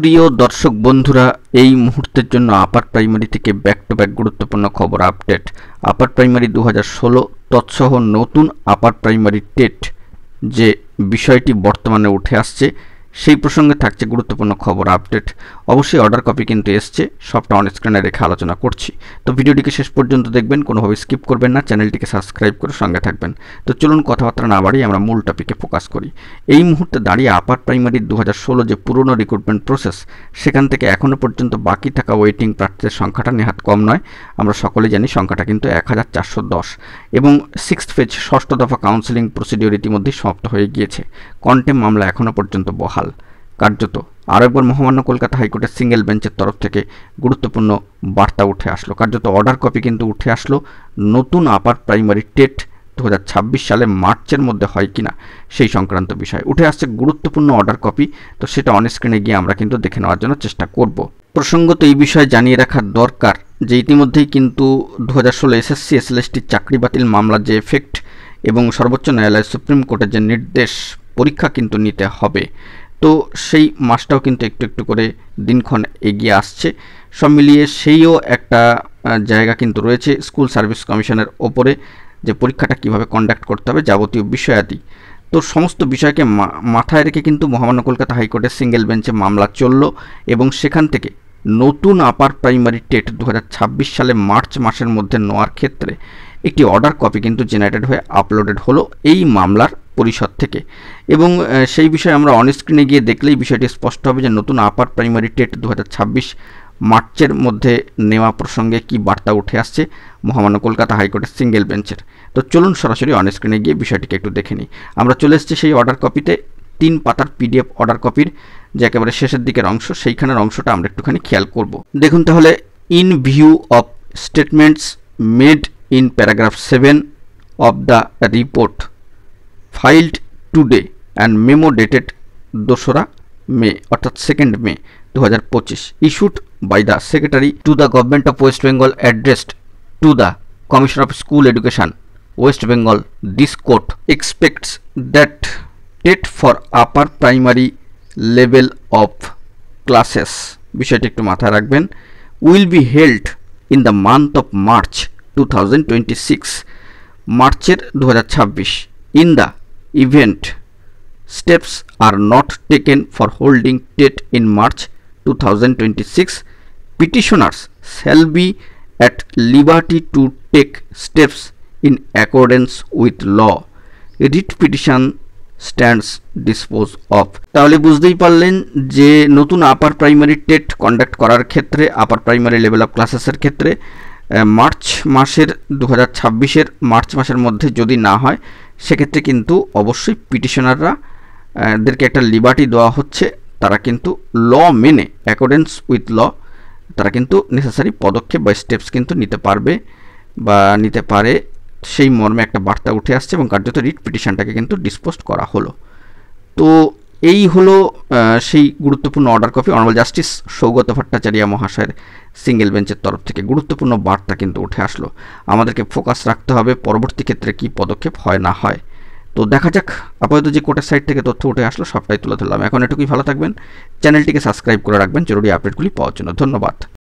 প্রিয় দর্শক বন্ধুরা, এই মুহূর্তের জন্য আপার প্রাইমারি থেকে ব্যাক টু ব্যাক গুরুত্বপূর্ণ খবর আপডেট। আপার প্রাইমারি 2016 তৎসহ নতুন আপার প্রাইমারি টেট যে বিষয়টি বর্তমানে উঠে আসছে সেই প্রসঙ্গে থাকছে গুরুত্বপূর্ণ খবর আপডেট। অবশ্যই অর্ডার কপি কিন্তু এসছে, সবটা অন স্ক্রিনে রেখে আলোচনা করছি। তো ভিডিওটিকে শেষ পর্যন্ত দেখবেন, কোনোভাবে স্কিপ করবেন না, চ্যানেলটিকে সাবস্ক্রাইব করে সঙ্গে থাকবেন। তো চলুন কথাবার্তা না বাড়িয়ে আমরা মূল টপিকে ফোকাস করি। এই মুহূর্তে দাঁড়িয়ে আপার প্রাইমারি 2016 যে পুরনো রিক্রুটমেন্ট প্রসেস, সেখান থেকে এখনও পর্যন্ত বাকি থাকা ওয়েটিং প্রার্থীদের সংখ্যাটা নেহাত কম নয়। আমরা সকলেই জানি সংখ্যাটা কিন্তু 1410 এবং সিক্সথ ফেজ ষষ্ঠ দফা কাউন্সেলিং প্রসিডিওর ইতিমধ্যেই সমাপ্ত হয়ে গিয়েছে। কন্টেম্প মামলা এখনও পর্যন্ত বহাল। কার্যত আরও একবার মহামান্য কলকাতা হাইকোর্টের সিঙ্গেল বেঞ্চের তরফ থেকে গুরুত্বপূর্ণ বার্তা উঠে আসলো, কার্যত অর্ডার কপি কিন্তু উঠে আসলো। নতুন আপার প্রাইমারি টেট 2026 সালে মার্চের মধ্যে হয় কিনা সেই সংক্রান্ত বিষয় উঠে আসছে গুরুত্বপূর্ণ অর্ডার কপি। তো সেটা অন স্ক্রিনে গিয়ে আমরা কিন্তু দেখে নেওয়ার জন্য চেষ্টা করব। প্রসঙ্গত এই বিষয়ে জানিয়ে রাখা দরকার যে ইতিমধ্যেই কিন্তু 2016 এসএসসি এসএলএসটির চাকরি বাতিল মামলার যে এফেক্ট এবং সর্বোচ্চ ন্যায়ালয় সুপ্রিম কোর্টের যে নির্দেশ, পরীক্ষা কিন্তু নিতে হবে, তো সেই মাসটাও কিন্তু একটু একটু করে দিনক্ষণ এগিয়ে আসছে। সব মিলিয়ে সেইও একটা জায়গা কিন্তু রয়েছে স্কুল সার্ভিস কমিশনের ওপরে, যে পরীক্ষাটা কিভাবে কন্ডাক্ট করতে হবে, যাবতীয় বিষয়াদি। তো সমস্ত বিষয়কে মাথায় রেখে কিন্তু মহামান্য কলকাতা হাইকোর্টের সিঙ্গেল বেঞ্চে মামলা চলল এবং সেখান থেকে নতুন আপার প্রাইমারি টেট 2026 সালে মার্চ মাসের মধ্যে নেওয়ার ক্ষেত্রে একটি অর্ডার কপি কিন্তু জেনারেটেড হয়ে আপলোডেড হলো এই মামলার পরিষদ থেকে। এবং সেই বিষয়ে আমরা অন স্ক্রিনে গিয়ে দেখলেই বিষয়টি স্পষ্ট হবে যে নতুন আপার প্রাইমারি টেট 2026 মার্চের মধ্যে নেওয়া প্রসঙ্গে কি বার্তা উঠে আসছে মহামান্য কলকাতা হাইকোর্টের সিঙ্গেল বেঞ্চের। তো চলুন সরাসরি অন স্ক্রিনে গিয়ে বিষয়টিকে একটু দেখে নিই। আমরা চলে এসেছি সেই অর্ডার কপিতে, 3 পাতার পিডিএফ অর্ডার কপির যে একেবারে শেষের দিকের অংশ, সেইখানের অংশটা আমরা একটুখানি খেয়াল করব। দেখুন তাহলে, in view of statements made in paragraph 7 of the report filed today and memo dated 2রা May অর্থাৎ 2nd May 2025 issued by the Secretary to the Government of West Bengal addressed to the Commissioner of School Education West Bengal. This court expects that TET for upper primary level of classes, বিষয়টি একটু মাথায় রাখবেন, will be held in the month of March 2026 মার্চের 2026 in the event steps are not taken for holding TET in March 2026 petitioners shall be at liberty to take steps in accordance with law. Writ petition stands dispose of. তাহলে বুঝতেই পারলেন যে নতুন upper primary TET conduct করার ক্ষেত্রে upper primary level of ক্লাসেসের ক্ষেত্রে March মাসের 2026-এর March মাসের মধ্যে যদি না হয়, সেক্ষেত্রে কিন্তু অবশ্যই পিটিশনাররা দেরকে একটা লিবার্টি দেওয়া হচ্ছে। তারা কিন্তু ল মেনে, অ্যাকর্ডেন্স উইথ ল, তারা কিন্তু নেসেসারি পদক্ষেপ বা স্টেপস কিন্তু নিতে পারবে বা নিতে পারে, সেই মর্মে একটা বার্তা উঠে আসছে এবং কার্যত রিট পিটিশনটাকে কিন্তু ডিসপোজ করা হলো। তো এই হলো সেই গুরুত্বপূর্ণ order copy. Honourable justice Saugata Bhattacharya মহাশয়ের সিঙ্গেল বেঞ্চের তরফ থেকে গুরুত্বপূর্ণ বার্তা কিন্তু উঠে আসলো। আমাদেরকে ফোকাস রাখতে হবে পরবর্তী ক্ষেত্রে কি পদক্ষেপ হয় না হয়। তো দেখা যাক, আপাতত যে কোর্টের সাইড থেকে তথ্য উঠে আসলো সবটাই তুলে ধরলাম। এখন এটুকুই, ভালো থাকবেন, চ্যানেলটিকে সাবস্ক্রাইব করে রাখবেন জরুরি আপডেটগুলি পাওয়ার জন্য। ধন্যবাদ।